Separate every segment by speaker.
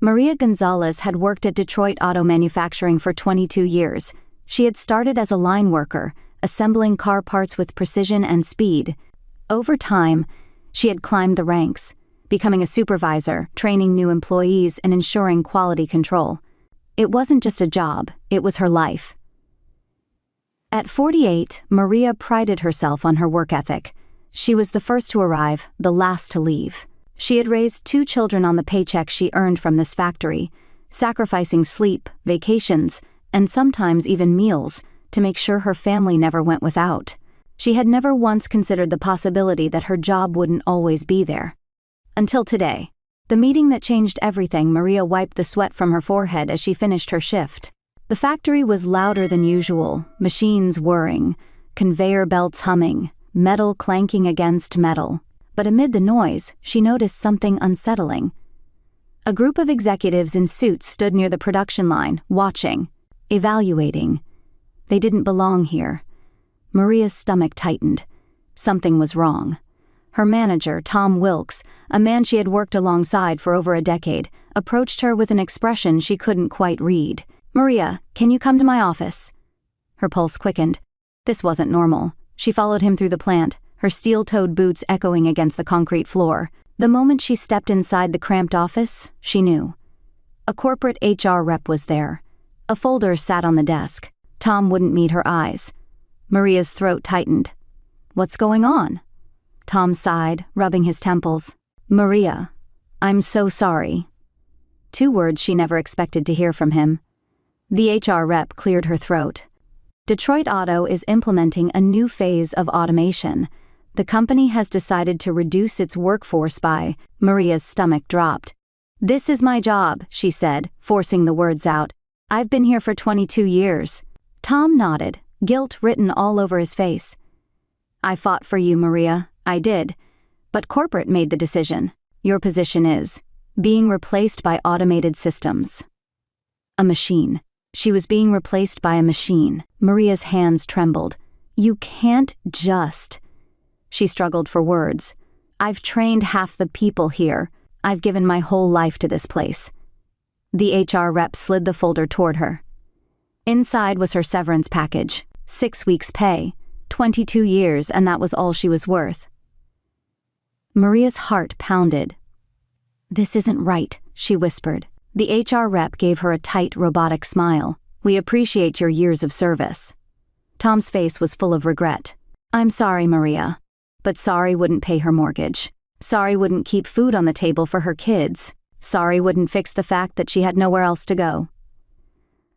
Speaker 1: Maria Gonzalez had worked at Detroit Auto Manufacturing for 22 years. She had started as a line worker, assembling car parts with precision and speed. Over time, she had climbed the ranks, becoming a supervisor, training new employees, and ensuring quality control. It wasn't just a job, it was her life. At 48, Maria prided herself on her work ethic. She was the first to arrive, the last to leave. She had raised 2 children on the paycheck she earned from this factory, sacrificing sleep, vacations, and sometimes even meals to make sure her family never went without. She had never once considered the possibility that her job wouldn't always be there. Until today, the meeting that changed everything. Maria wiped the sweat from her forehead as she finished her shift. The factory was louder than usual, machines whirring, conveyor belts humming, metal clanking against metal. But amid the noise, she noticed something unsettling. A group of executives in suits stood near the production line, watching, evaluating. They didn't belong here. Maria's stomach tightened. Something was wrong. Her manager, Tom Wilkes, a man she had worked alongside for over a decade, approached her with an expression she couldn't quite read. "Maria, can you come to my office?" Her pulse quickened. This wasn't normal. She followed him through the plant, her steel-toed boots echoing against the concrete floor. The moment she stepped inside the cramped office, she knew. A corporate HR rep was there. A folder sat on the desk. Tom wouldn't meet her eyes. Maria's throat tightened. "What's going on?" Tom sighed, rubbing his temples. "Maria, I'm so sorry." 2 words she never expected to hear from him. The HR rep cleared her throat. Detroit Auto is implementing a new phase of automation. The company has decided to reduce its workforce by... Maria's stomach dropped. "This is my job," she said, forcing the words out. "I've been here for 22 years. Tom nodded, guilt written all over his face. "I fought for you, Maria. I did. But corporate made the decision. Your position is being replaced by automated systems." A machine. She was being replaced by a machine. Maria's hands trembled. "You can't just..." She struggled for words. "I've trained half the people here. I've given my whole life to this place." The HR rep slid the folder toward her. Inside was her severance package. 6 weeks' pay. 22 years, and that was all she was worth. Maria's heart pounded. "This isn't right," she whispered. The HR rep gave her a tight, robotic smile. "We appreciate your years of service." Tom's face was full of regret. "I'm sorry, Maria. But sorry wouldn't pay her mortgage. Sorry wouldn't keep food on the table for her kids. Sorry wouldn't fix the fact that she had nowhere else to go."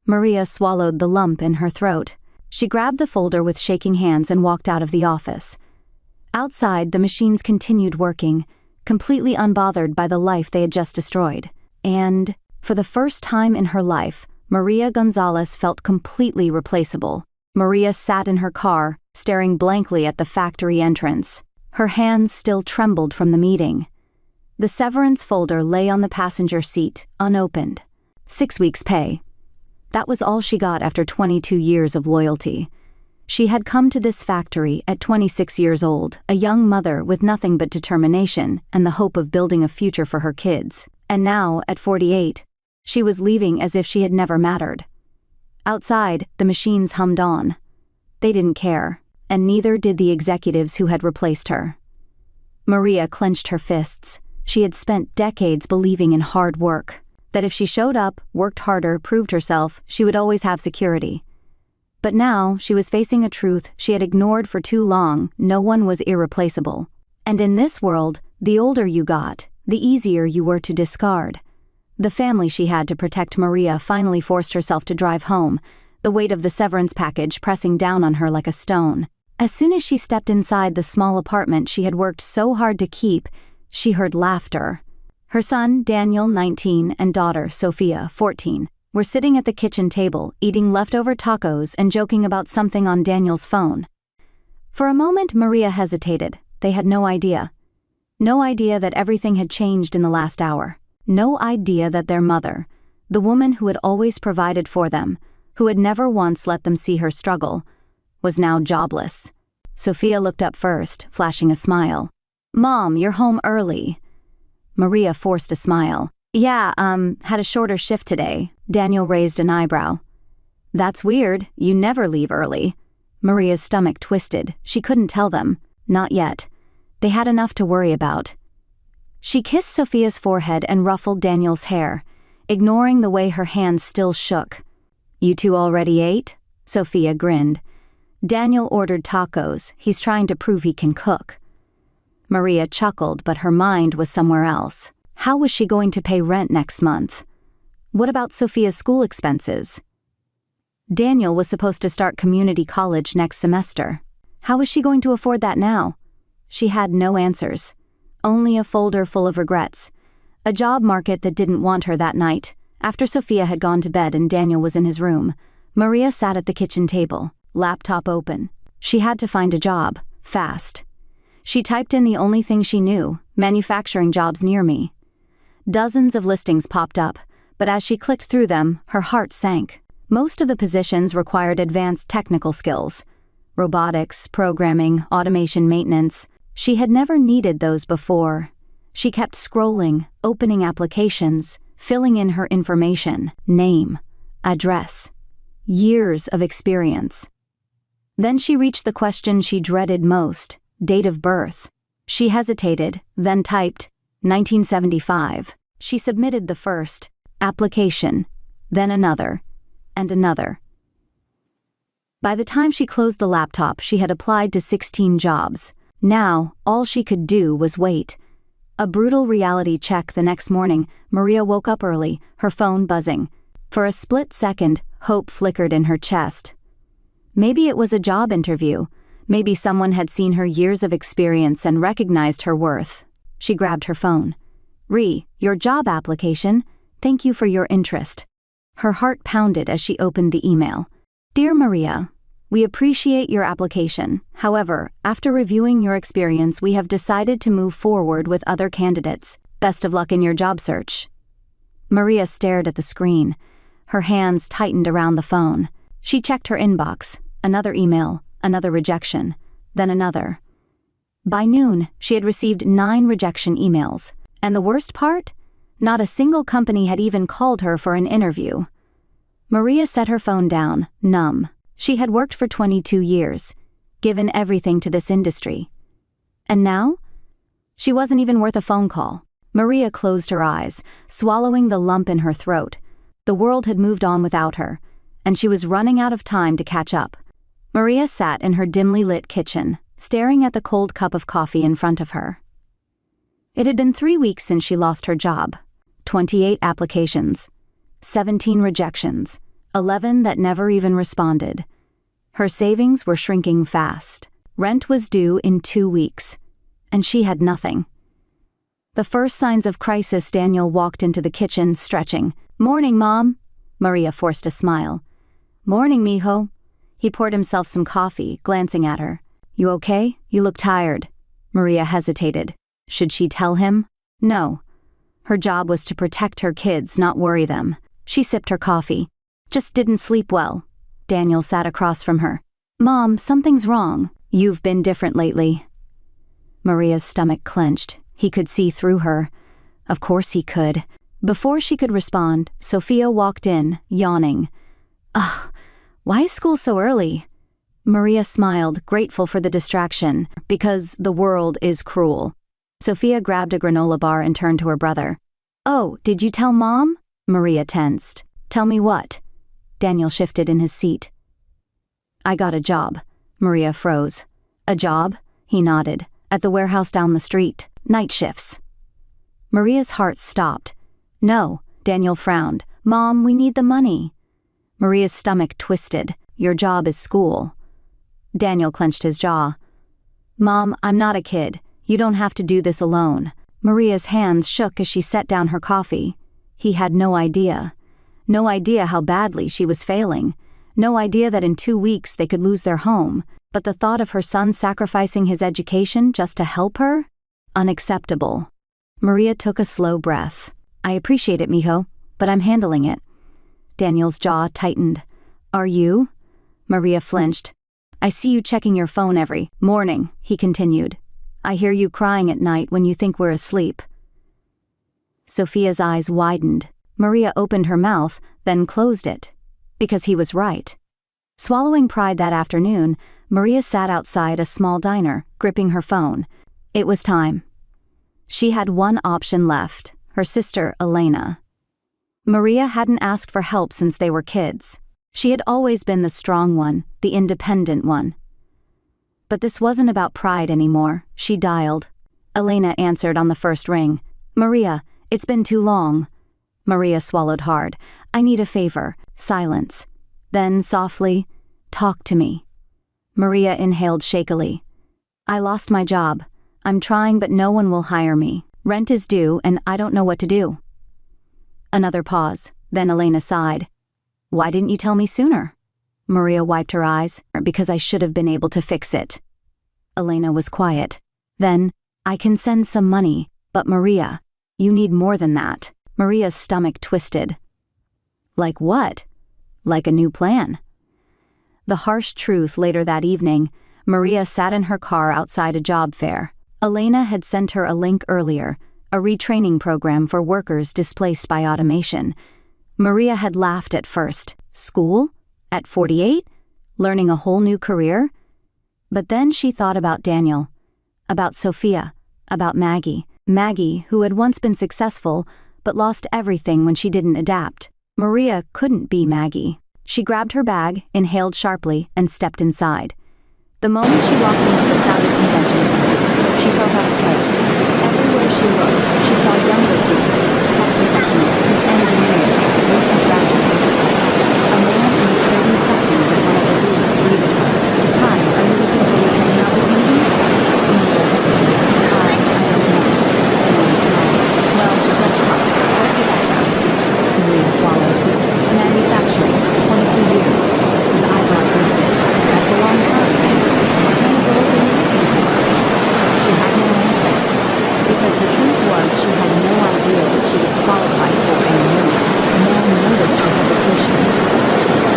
Speaker 1: Maria swallowed the lump in her throat. She grabbed the folder with shaking hands and walked out of the office. Outside, the machines continued working, completely unbothered by the life they had just destroyed. And, for the first time in her life, Maria Gonzalez felt completely replaceable. Maria sat in her car, staring blankly at the factory entrance. Her hands still trembled from the meeting. The severance folder lay on the passenger seat, unopened. 6 weeks' pay. That was all she got after 22 years of loyalty. She had come to this factory at 26 years old, a young mother with nothing but determination and the hope of building a future for her kids. And now, at 48, she was leaving as if she had never mattered. Outside, the machines hummed on. They didn't care, and neither did the executives who had replaced her. Maria clenched her fists. She had spent decades believing in hard work, that if she showed up, worked harder, proved herself, she would always have security. But now, she was facing a truth she had ignored for too long: no one was irreplaceable. And in this world, the older you got, the easier you were to discard. The family she had to protect. Maria finally forced herself to drive home, the weight of the severance package pressing down on her like a stone. As soon as she stepped inside the small apartment she had worked so hard to keep, she heard laughter. Her son, Daniel, 19, and daughter, Sophia, 14, were sitting at the kitchen table, eating leftover tacos and joking about something on Daniel's phone. For a moment, Maria hesitated. They had no idea. No idea that everything had changed in the last hour. No idea that their mother, the woman who had always provided for them, who had never once let them see her struggle, was now jobless. Sophia looked up first, flashing a smile. "Mom, you're home early." Maria forced a smile. Yeah, had a shorter shift today. Daniel raised an eyebrow. That's weird, you never leave early. Maria's stomach twisted. She couldn't tell them. Not yet. They had enough to worry about. She kissed Sophia's forehead and ruffled Daniel's hair, ignoring the way her hands still shook. You two already ate? Sophia grinned. Daniel ordered tacos. He's trying to prove he can cook. Maria chuckled, but her mind was somewhere else. How was she going to pay rent next month? What about Sophia's school expenses? Daniel was supposed to start community college next semester. How was she going to afford that now? She had no answers. Only a folder full of regrets. A job market that didn't want her that night. After Sophia had gone to bed and Daniel was in his room, Maria sat at the kitchen table, laptop open. She had to find a job, fast. She typed in the only thing she knew, manufacturing jobs near me. Dozens of listings popped up, but as she clicked through them, her heart sank. Most of the positions required advanced technical skills. Robotics, programming, automation maintenance. She had never needed those before. She kept scrolling, opening applications, filling in her information, name, address, years of experience. Then she reached the question she dreaded most, date of birth. She hesitated, then typed 1975. She submitted the first application, then another, and another. By the time she closed the laptop, she had applied to 16 jobs. Now, all she could do was wait. A brutal reality check the next morning. Maria woke up early, her phone buzzing. For a split second, hope flickered in her chest. Maybe it was a job interview. Maybe someone had seen her years of experience and recognized her worth. She grabbed her phone. Your job application. Thank you for your interest. Her heart pounded as she opened the email. Dear Maria, we appreciate your application. However, after reviewing your experience, we have decided to move forward with other candidates. Best of luck in your job search. Maria stared at the screen. Her hands tightened around the phone. She checked her inbox. Another email, another rejection, then another. By noon, she had received 9 rejection emails. And the worst part? Not a single company had even called her for an interview. Maria set her phone down, numb. She had worked for 22 years, given everything to this industry. And now? She wasn't even worth a phone call. Maria closed her eyes, swallowing the lump in her throat. The world had moved on without her, and she was running out of time to catch up. Maria sat in her dimly lit kitchen, staring at the cold cup of coffee in front of her. It had been 3 weeks since she lost her job. 28 applications, 17 rejections, 11 that never even responded. Her savings were shrinking fast. Rent was due in 2 weeks, and she had nothing. The first signs of crisis, Daniel walked into the kitchen, stretching. Morning, Mom. Maria forced a smile. Morning, mijo. He poured himself some coffee, glancing at her. You okay? You look tired. Maria hesitated. Should she tell him? No. Her job was to protect her kids, not worry them. She sipped her coffee. Just didn't sleep well. Daniel sat across from her. Mom, something's wrong. You've been different lately. Maria's stomach clenched. He could see through her. Of course he could. Before she could respond, Sophia walked in, yawning. Ugh, why is school so early? Maria smiled, grateful for the distraction, because the world is cruel. Sophia grabbed a granola bar and turned to her brother. Oh, did you tell Mom? Maria tensed. Tell me what? Daniel shifted in his seat. I got a job. Maria froze. A job? He nodded. At the warehouse down the street. Night shifts. Maria's heart stopped. No, Daniel frowned. Mom, we need the money. Maria's stomach twisted. Your job is school. Daniel clenched his jaw. Mom, I'm not a kid. You don't have to do this alone. Maria's hands shook as she set down her coffee. He had no idea. No idea how badly she was failing. No idea that in 2 weeks they could lose their home. But the thought of her son sacrificing his education just to help her? Unacceptable. Maria took a slow breath. I appreciate it, mijo, but I'm handling it. Daniel's jaw tightened. Are you? Maria flinched. I see you checking your phone every morning, he continued. I hear you crying at night when you think we're asleep. Sophia's eyes widened. Maria opened her mouth, then closed it. Because he was right. Swallowing pride that afternoon, Maria sat outside a small diner, gripping her phone. It was time. She had one option left, her sister, Elena. Maria hadn't asked for help since they were kids. She had always been the strong one, the independent one. But this wasn't about pride anymore. She dialed. Elena answered on the first ring. "Maria, it's been too long." Maria swallowed hard. "I need a favor." Silence. Then, softly, "Talk to me." Maria inhaled shakily. "I lost my job. I'm trying, but no one will hire me. Rent is due, and I don't know what to do." Another pause. Then Elena sighed. "Why didn't you tell me sooner?" Maria wiped her eyes. "Because I should have been able to fix it." Elena was quiet. Then, "I can send some money, but Maria, you need more than that." Maria's stomach twisted. "Like what?" "Like a new plan." The harsh truth later that evening, Maria sat in her car outside a job fair. Elena had sent her a link earlier, a retraining program for workers displaced by automation. Maria had laughed at first. School? At 48? Learning a whole new career? But then she thought about Daniel, about Sophia, about Maggie. Maggie, who had once been successful, but lost everything when she didn't adapt. Maria couldn't be Maggie. She grabbed her bag, inhaled sharply, and stepped inside. The moment she walked into the crowded convention center, she felt out of place. Everywhere she looked, she saw younger people, tech professionals, engineers, recent graduates. A man in his 30 seconds at one of the booths greeted her. "Hi, are you looking for retraining opportunities?" Maria hesitated. "I don't know." The man smiled. "Well, let's talk. What's your background?" Maria swallowed. "Manufacturing, 22 years." His eyebrows lifted. "That's a long time. What kind of roles are you looking for?" She had no answer. Because the truth was she had no idea what she was qualified for anymore. The man noticed her hesitation.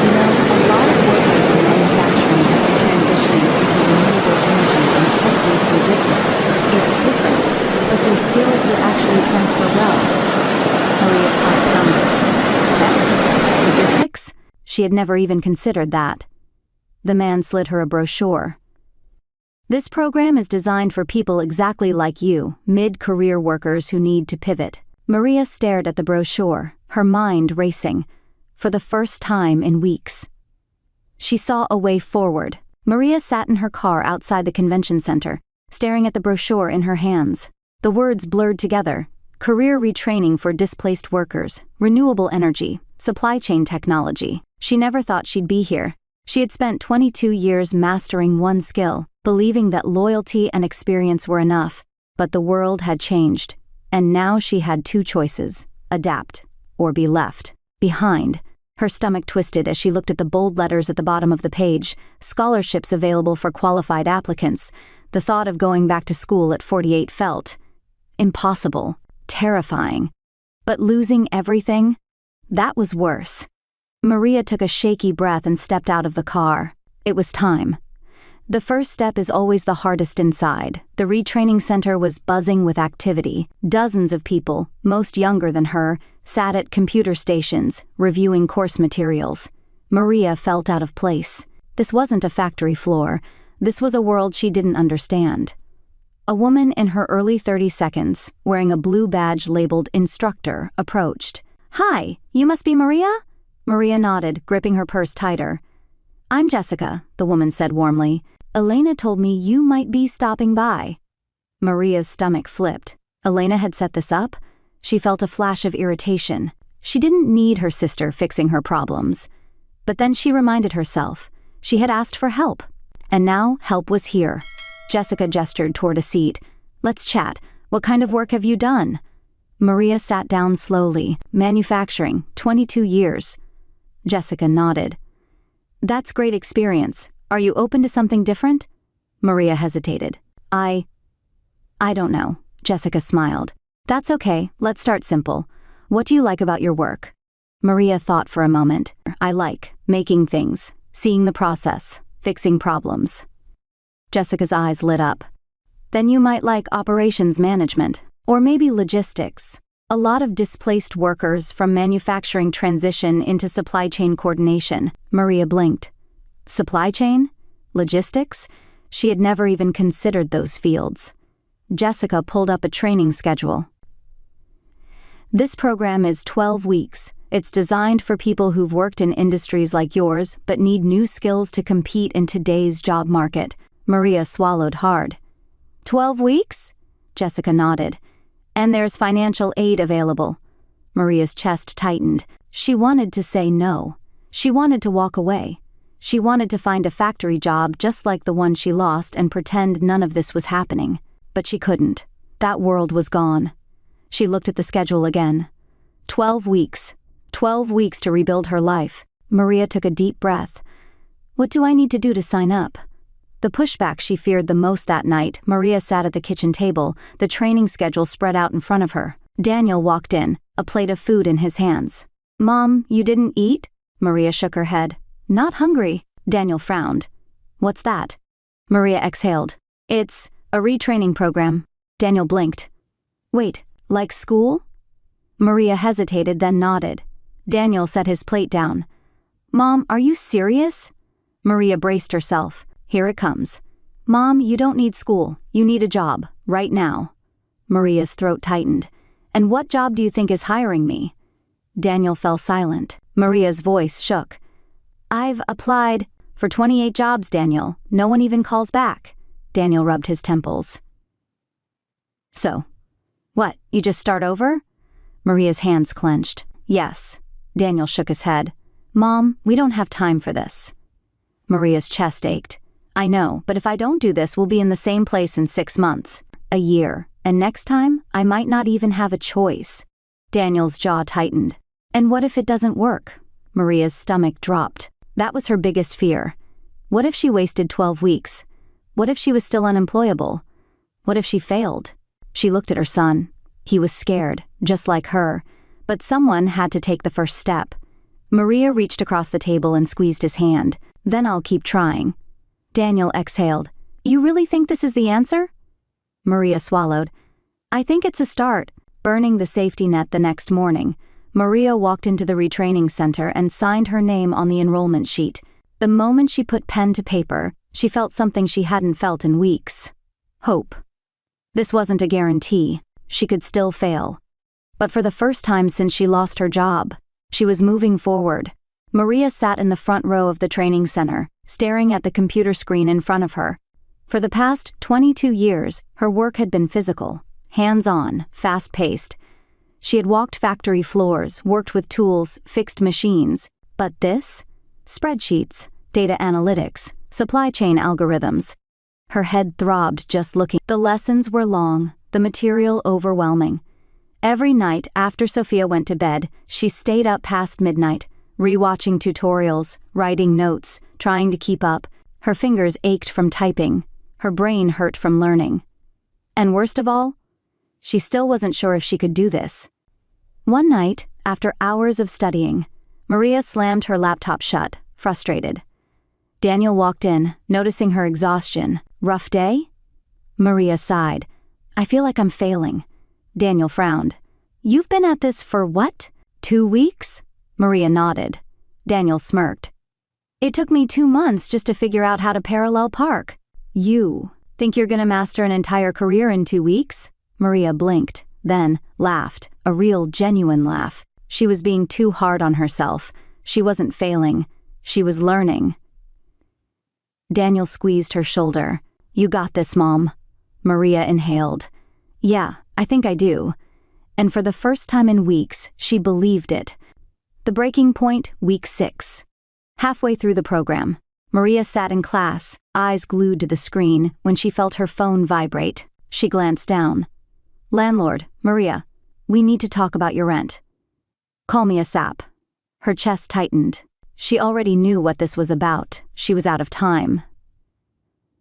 Speaker 1: "You know, a lot of workers in manufacturing have been transitioning into renewable energy and tech-based logistics. It's different, but their skills would actually transfer well." Maria's heart pounded. Tech? Logistics? She had never even considered that. The man slid her a brochure. "This program is designed for people exactly like you, mid-career workers who need to pivot." Maria stared at the brochure, her mind racing, for the first time in weeks. She saw a way forward. Maria sat in her car outside the convention center, staring at the brochure in her hands. The words blurred together. Career retraining for displaced workers, renewable energy, supply chain technology. She never thought she'd be here. She had spent 22 years mastering one skill, believing that loyalty and experience were enough, but the world had changed, and now she had two choices: adapt or be left behind. Her stomach twisted as she looked at the bold letters at the bottom of the page, scholarships available for qualified applicants. The thought of going back to school at 48 felt impossible, terrifying. But losing everything? That was worse. Maria took a shaky breath and stepped out of the car. It was time. The first step is always the hardest inside. The retraining center was buzzing with activity. Dozens of people, most younger than her, sat at computer stations, reviewing course materials. Maria felt out of place. This wasn't a factory floor. This was a world she didn't understand. A woman in her early 30s, wearing a blue badge labeled instructor, approached. "Hi, you must be Maria?" Maria nodded, gripping her purse tighter. "I'm Jessica," the woman said warmly. "Elena told me you might be stopping by." Maria's stomach flipped. Elena had set this up? She felt a flash of irritation. She didn't need her sister fixing her problems. But then she reminded herself. She had asked for help. And now help was here. Jessica gestured toward a seat. "Let's chat. What kind of work have you done?" Maria sat down slowly. "Manufacturing, 22 years. Jessica nodded. "That's great experience. Are you open to something different?" Maria hesitated. I don't know." Jessica smiled. "That's okay. Let's start simple. What do you like about your work?" Maria thought for a moment. "I like making things, seeing the process, fixing problems." Jessica's eyes lit up. "Then you might like operations management, or maybe logistics. A lot of displaced workers from manufacturing transition into supply chain coordination. Maria blinked. Supply chain? Logistics? She had never even considered those fields. Jessica pulled up a training schedule. This program is 12 weeks. It's designed for people who've worked in industries like yours but need new skills to compete in today's job market. Maria swallowed hard. 12 weeks? Jessica nodded. And there's financial aid available. Maria's chest tightened. She wanted to say no. She wanted to walk away. She wanted to find a factory job just like the one she lost and pretend none of this was happening. But she couldn't. That world was gone. She looked at the schedule again. 12 weeks. 12 weeks to rebuild her life. Maria took a deep breath. What do I need to do to sign up? The pushback she feared the most that night. Maria sat at the kitchen table, the training schedule spread out in front of her. Daniel walked in, a plate of food in his hands. Mom, you didn't eat? Maria shook her head. Not hungry. Daniel frowned. What's that? Maria exhaled. It's a retraining program. Daniel blinked. Wait, like school? Maria hesitated, then nodded. Daniel set his plate down. Mom, are you serious? Maria braced herself. Here it comes. Mom, you don't need school. You need a job, right now. Maria's throat tightened. And what job do you think is hiring me? Daniel fell silent. Maria's voice shook. I've applied for 28 jobs, Daniel. No one even calls back. Daniel rubbed his temples. So, what, you just start over? Maria's hands clenched. Yes. Daniel shook his head. Mom, we don't have time for this. Maria's chest ached. I know, but if I don't do this, we'll be in the same place in 6 months, a year, and next time, I might not even have a choice. Daniel's jaw tightened. And what if it doesn't work? Maria's stomach dropped. That was her biggest fear. What if she wasted 12 weeks? What if she was still unemployable? What if she failed? She looked at her son. He was scared, just like her, but someone had to take the first step. Maria reached across the table and squeezed his hand. Then I'll keep trying. Daniel exhaled. You really think this is the answer? Maria swallowed. I think it's a start. Burning the safety net the next morning, Maria walked into the retraining center and signed her name on the enrollment sheet. The moment she put pen to paper, she felt something she hadn't felt in weeks. Hope. This wasn't a guarantee. She could still fail. But for the first time since she lost her job, she was moving forward. Maria sat in the front row of the training center, staring at the computer screen in front of her. For the past 22 years, her work had been physical, hands-on, fast-paced. She had walked factory floors, worked with tools, fixed machines. But this? Spreadsheets, data analytics, supply chain algorithms. Her head throbbed just looking. The lessons were long, the material overwhelming. Every night after Sophia went to bed, she stayed up past midnight, rewatching tutorials, writing notes, trying to keep up. Her fingers ached from typing. Her brain hurt from learning. And worst of all, she still wasn't sure if she could do this. One night, after hours of studying, Maria slammed her laptop shut, frustrated. Daniel walked in, noticing her exhaustion. Rough day? Maria sighed. I feel like I'm failing. Daniel frowned. You've been at this for what? 2 weeks? Maria nodded. Daniel smirked. It took me 2 months just to figure out how to parallel park. You think you're gonna master an entire career in 2 weeks? Maria blinked, then laughed, a real, genuine laugh. She was being too hard on herself. She wasn't failing. She was learning. Daniel squeezed her shoulder. You got this, Mom. Maria inhaled. Yeah, I think I do. And for the first time in weeks, she believed it. The breaking point, week 6. Halfway through the program, Maria sat in class, eyes glued to the screen, when she felt her phone vibrate. She glanced down. Landlord, Maria, we need to talk about your rent. Call me a sap. Her chest tightened. She already knew what this was about. She was out of time.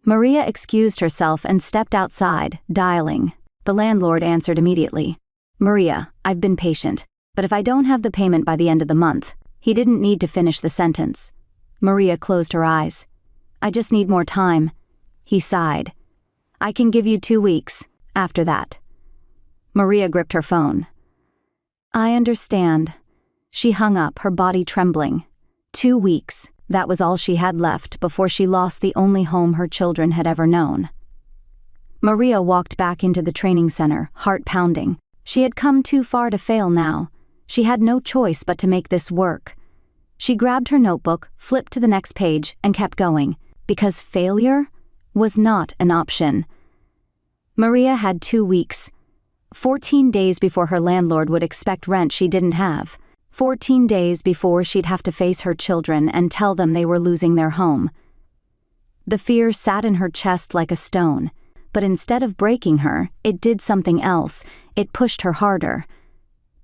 Speaker 1: Maria excused herself and stepped outside, dialing. The landlord answered immediately. Maria, I've been patient, but if I don't have the payment by the end of the month, he didn't need to finish the sentence. Maria closed her eyes. I just need more time. He sighed. I can give you 2 weeks. After that. Maria gripped her phone. I understand. She hung up, her body trembling. 2 weeks, that was all she had left before she lost the only home her children had ever known. Maria walked back into the training center, heart pounding. She had come too far to fail now. She had no choice but to make this work. She grabbed her notebook, flipped to the next page, and kept going, because failure was not an option. Maria had 2 weeks. 14 days before her landlord would expect rent she didn't have. 14 days before she'd have to face her children and tell them they were losing their home. The fear sat in her chest like a stone, but instead of breaking her, it did something else. It pushed her harder.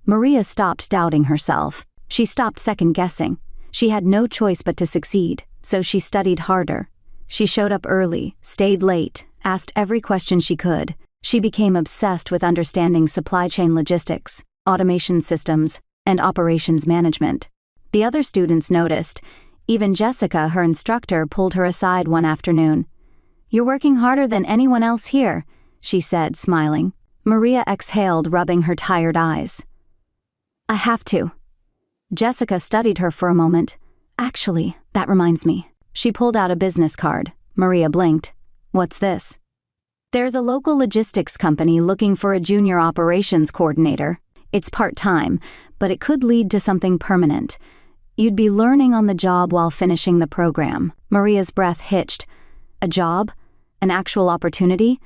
Speaker 1: Maria stopped doubting herself. She stopped second-guessing. She had no choice but to succeed, so she studied harder. She showed up early, stayed late, asked every question she could. She became obsessed with understanding supply chain logistics, automation systems, and operations management. The other students noticed. Even Jessica, her instructor, pulled her aside one afternoon. "You're working harder than anyone else here," she said, smiling. Maria exhaled, rubbing her tired eyes. "I have to." Jessica studied her for a moment. "Actually, that reminds me." She pulled out a business card. Maria blinked. "What's this?" "There's a local logistics company looking for a junior operations coordinator. It's part-time, but it could lead to something permanent. You'd be learning on the job while finishing the program." Maria's breath hitched. "A job? An actual opportunity?"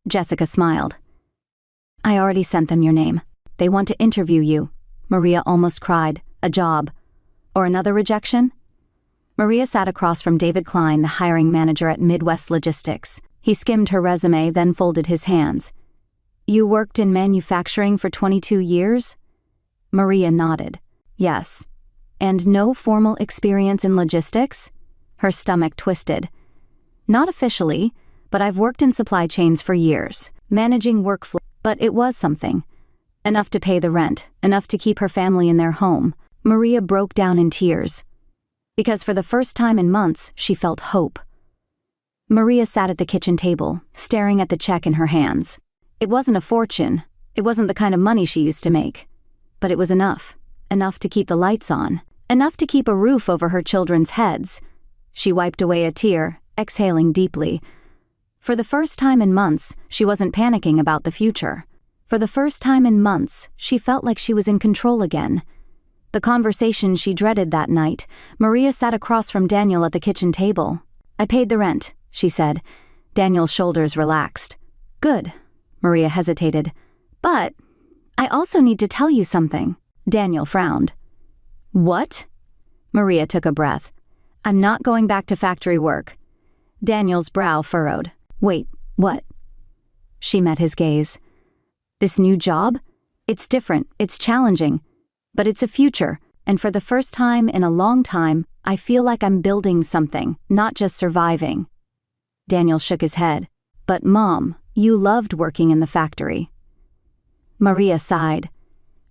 Speaker 1: Jessica smiled. "I already sent them your name. They want to interview you." Maria almost cried. "A job? Or another rejection?" Maria sat across from David Klein, the hiring manager at Midwest Logistics. He skimmed her resume, then folded his hands. "You worked in manufacturing for 22 years?" Maria nodded. "Yes. And no formal experience in logistics?" Her stomach twisted. "Not officially, but I've worked in supply chains for years, managing workflow. But it was something. Enough to pay the rent, enough to keep her family in their home." Maria broke down in tears. Because for the first time in months, she felt hope. Maria sat at the kitchen table, staring at the check in her hands. It wasn't a fortune. It wasn't the kind of money she used to make. But it was enough. Enough to keep the lights on. Enough to keep a roof over her children's heads. She wiped away a tear, exhaling deeply. For the first time in months, she wasn't panicking about the future. For the first time in months, she felt like she was in control again. The conversation she dreaded that night, Maria sat across from Daniel at the kitchen table. "I paid the rent," she said. Daniel's shoulders relaxed. "Good." Maria hesitated. "But I also need to tell you something." Daniel frowned. "What?" Maria took a breath. "I'm not going back to factory work." Daniel's brow furrowed. "Wait, what?" She met his gaze. "This new job? It's different, it's challenging. But it's a future, and for the first time in a long time, I feel like I'm building something, not just surviving." Daniel shook his head. "But Mom, you loved working in the factory." Maria sighed.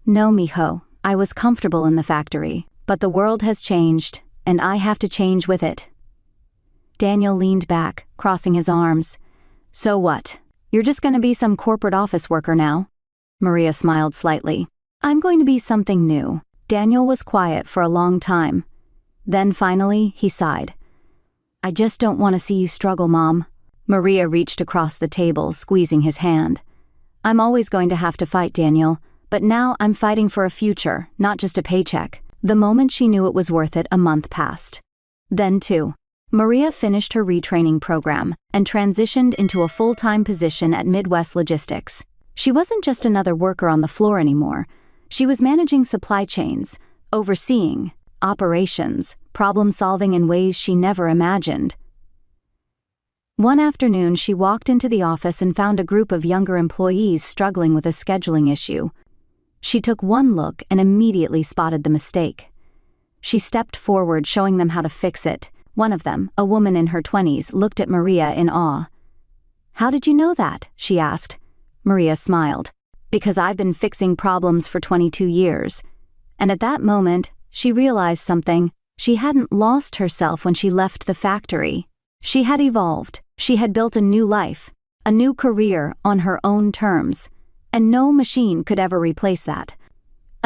Speaker 1: "No, mijo, I was comfortable in the factory, but the world has changed, and I have to change with it." Daniel leaned back, crossing his arms. "So what? You're just going to be some corporate office worker now?" Maria smiled slightly. "I'm going to be something new." Daniel was quiet for a long time. Then finally, he sighed. "I just don't want to see you struggle, Mom." Maria reached across the table, squeezing his hand. "I'm always going to have to fight, Daniel, but now I'm fighting for a future, not just a paycheck." The moment she knew it was worth it, a month passed. Then, too, Maria finished her retraining program and transitioned into a full-time position at Midwest Logistics. She wasn't just another worker on the floor anymore. She was managing supply chains, overseeing operations, problem-solving in ways she never imagined. One afternoon, she walked into the office and found a group of younger employees struggling with a scheduling issue. She took one look and immediately spotted the mistake. She stepped forward, showing them how to fix it. One of them, a woman in her 20s, looked at Maria in awe. "How did you know that?" she asked. Maria smiled. "Because I've been fixing problems for 22 years. And at that moment, she realized something. She hadn't lost herself when she left the factory. She had evolved. She had built a new life, a new career on her own terms. And no machine could ever replace that.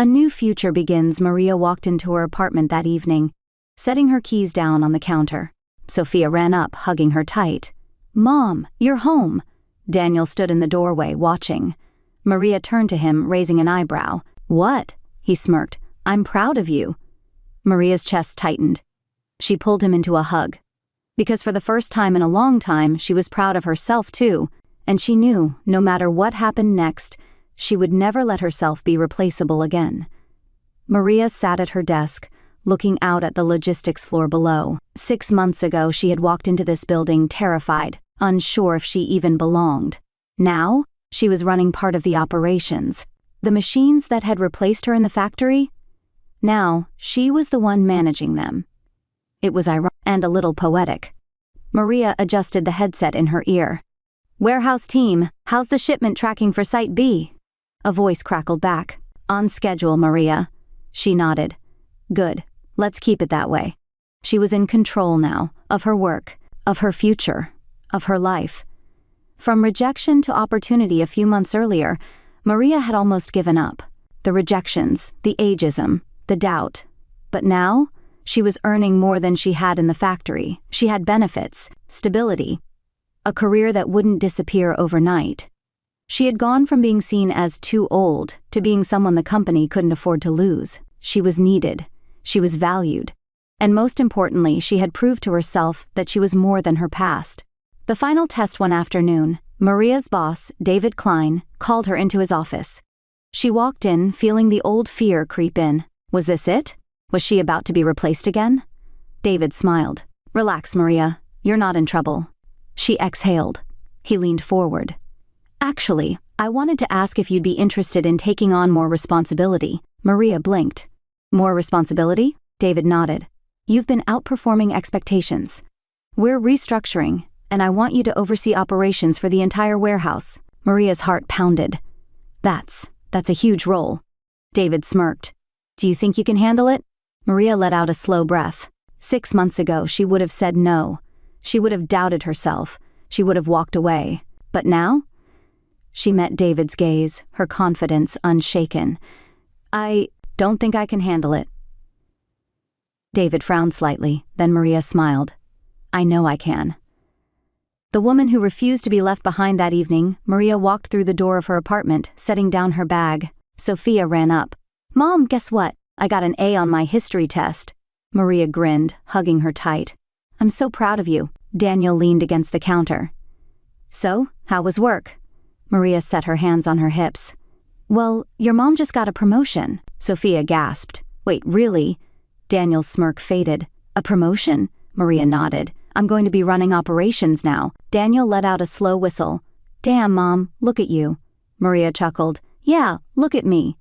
Speaker 1: A new future begins. Maria walked into her apartment that evening, setting her keys down on the counter. Sophia ran up, hugging her tight. "Mom, you're home." Daniel stood in the doorway, watching. Maria turned to him, raising an eyebrow. "What?" He smirked. "I'm proud of you." Maria's chest tightened. She pulled him into a hug. Because for the first time in a long time, she was proud of herself too, and she knew, no matter what happened next, she would never let herself be replaceable again. Maria sat at her desk, looking out at the logistics floor below. 6 months ago, she had walked into this building terrified, unsure if she even belonged. Now, she was running part of the operations. The machines that had replaced her in the factory? Now, she was the one managing them. It was ironic and a little poetic. Maria adjusted the headset in her ear. "Warehouse team, how's the shipment tracking for Site B?" A voice crackled back. "On schedule, Maria." She nodded. "Good. Let's keep it that way." She was in control now, of her work, of her future, of her life. From rejection to opportunity a few months earlier, Maria had almost given up. The rejections, the ageism, the doubt. But now, she was earning more than she had in the factory. She had benefits, stability, a career that wouldn't disappear overnight. She had gone from being seen as too old to being someone the company couldn't afford to lose. She was needed. She was valued. And most importantly, she had proved to herself that she was more than her past. The final test one afternoon, Maria's boss, David Klein, called her into his office. She walked in, feeling the old fear creep in. Was this it? Was she about to be replaced again? David smiled. "Relax, Maria. You're not in trouble." She exhaled. He leaned forward. "Actually, I wanted to ask if you'd be interested in taking on more responsibility." Maria blinked. "More responsibility?" David nodded. "You've been outperforming expectations. We're restructuring, and I want you to oversee operations for the entire warehouse." Maria's heart pounded. That's a huge role." David smirked. "Do you think you can handle it?" Maria let out a slow breath. 6 months ago, she would have said no. She would have doubted herself. She would have walked away. But now? She met David's gaze, her confidence unshaken. "I don't think I can handle it." David frowned slightly, then Maria smiled. "I know I can." The woman who refused to be left behind that evening, Maria walked through the door of her apartment, setting down her bag. Sophia ran up. "Mom, guess what? I got an A on my history test." Maria grinned, hugging her tight. "I'm so proud of you." Daniel leaned against the counter. "So, how was work?" Maria set her hands on her hips. "Well, your mom just got a promotion." Sophia gasped. "Wait, really?" Daniel's smirk faded. "A promotion?" Maria nodded. "I'm going to be running operations now." Daniel let out a slow whistle. "Damn, Mom, look at you." Maria chuckled. "Yeah, look at me."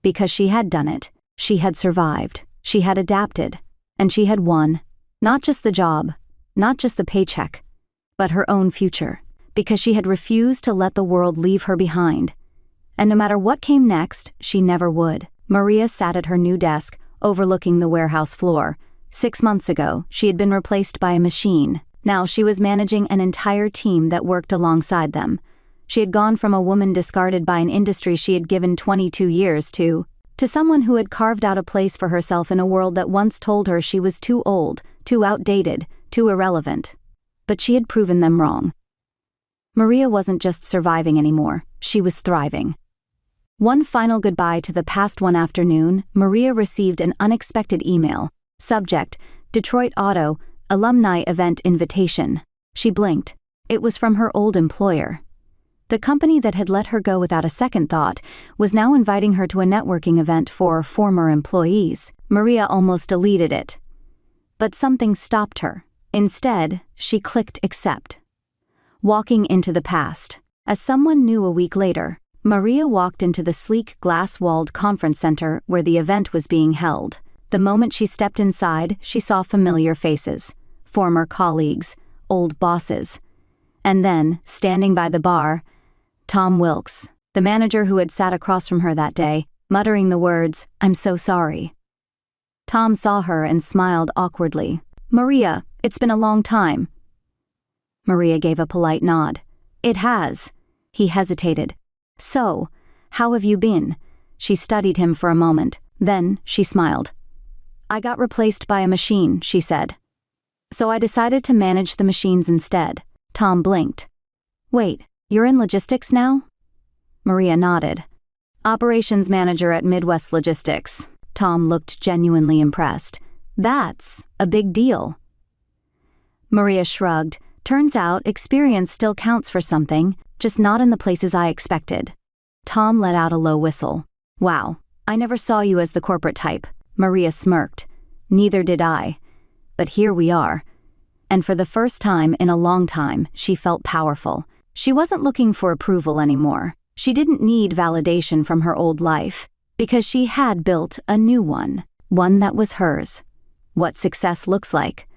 Speaker 1: Because she had done it. She had survived. She had adapted. And she had won. Not just the job, not just the paycheck, but her own future. Because she had refused to let the world leave her behind. And no matter what came next, she never would. Maria sat at her new desk, overlooking the warehouse floor. 6 months ago, she had been replaced by a machine. Now she was managing an entire team that worked alongside them. She had gone from a woman discarded by an industry she had given 22 years to someone who had carved out a place for herself in a world that once told her she was too old, too outdated, too irrelevant. But she had proven them wrong. Maria wasn't just surviving anymore, she was thriving. One final goodbye to the past one afternoon, Maria received an unexpected email. Subject, Detroit Auto, Alumni Event Invitation. She blinked. It was from her old employer. The company that had let her go without a second thought was now inviting her to a networking event for former employees. Maria almost deleted it. But something stopped her. Instead, she clicked accept. Walking into the past. As someone knew a week later, Maria walked into the sleek glass-walled conference center where the event was being held. The moment she stepped inside, she saw familiar faces, former colleagues, old bosses. And then, standing by the bar, Tom Wilkes, the manager who had sat across from her that day, muttering the words, "I'm so sorry." Tom saw her and smiled awkwardly. "Maria, it's been a long time." Maria gave a polite nod. "It has." He hesitated. "So, how have you been?" She studied him for a moment. Then she smiled. "I got replaced by a machine," she said. "So I decided to manage the machines instead." Tom blinked. "Wait, you're in logistics now?" Maria nodded. "Operations manager at Midwest Logistics." Tom looked genuinely impressed. "That's a big deal." Maria shrugged. "Turns out experience still counts for something, just not in the places I expected." Tom let out a low whistle. "Wow, I never saw you as the corporate type." Maria smirked. "Neither did I. But here we are." And for the first time in a long time, she felt powerful. She wasn't looking for approval anymore. She didn't need validation from her old life, because she had built a new one that was hers. What success looks like.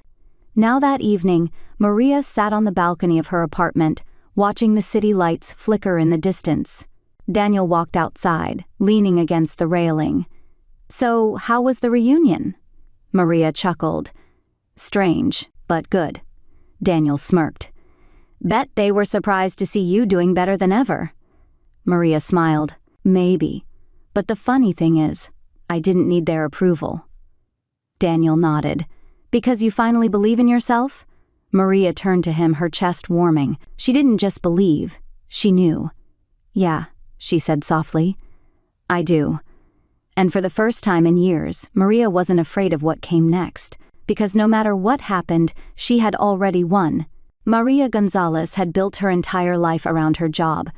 Speaker 1: Now that evening, Maria sat on the balcony of her apartment, watching the city lights flicker in the distance. Daniel walked outside, leaning against the railing. "So, how was the reunion?" Maria chuckled. "Strange, but good." Daniel smirked. "Bet they were surprised to see you doing better than ever." Maria smiled. "Maybe. But the funny thing is, I didn't need their approval." Daniel nodded. "Because you finally believe in yourself?" Maria turned to him, her chest warming. She didn't just believe, she knew. "Yeah," she said softly. "I do." And for the first time in years, Maria wasn't afraid of what came next, because no matter what happened, she had already won. Maria Gonzalez had built her entire life around her job.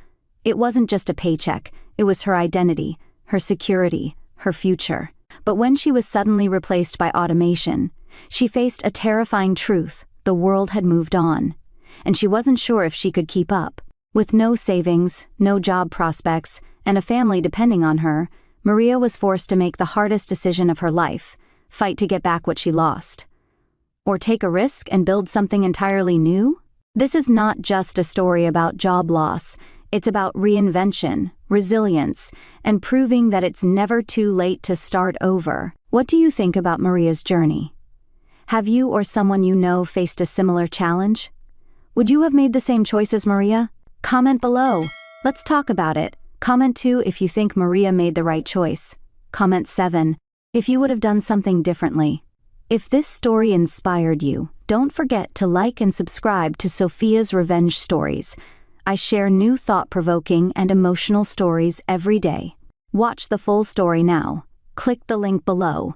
Speaker 1: It wasn't just a paycheck, it was her identity, her security, her future. But when she was suddenly replaced by automation, she faced a terrifying truth: the world had moved on. And she wasn't sure if she could keep up. With no savings, no job prospects, and a family depending on her, Maria was forced to make the hardest decision of her life: fight to get back what she lost. Or take a risk and build something entirely new? This is not just a story about job loss. It's about reinvention, resilience, and proving that it's never too late to start over. What do you think about Maria's journey? Have you or someone you know faced a similar challenge? Would you have made the same choice as Maria? Comment below. Let's talk about it. Comment 2 if you think Maria made the right choice. Comment 7 if you would have done something differently. If this story inspired you, don't forget to like and subscribe to Sophia's Revenge Stories. I share new thought-provoking and emotional stories every day. Watch the full story now. Click the link below.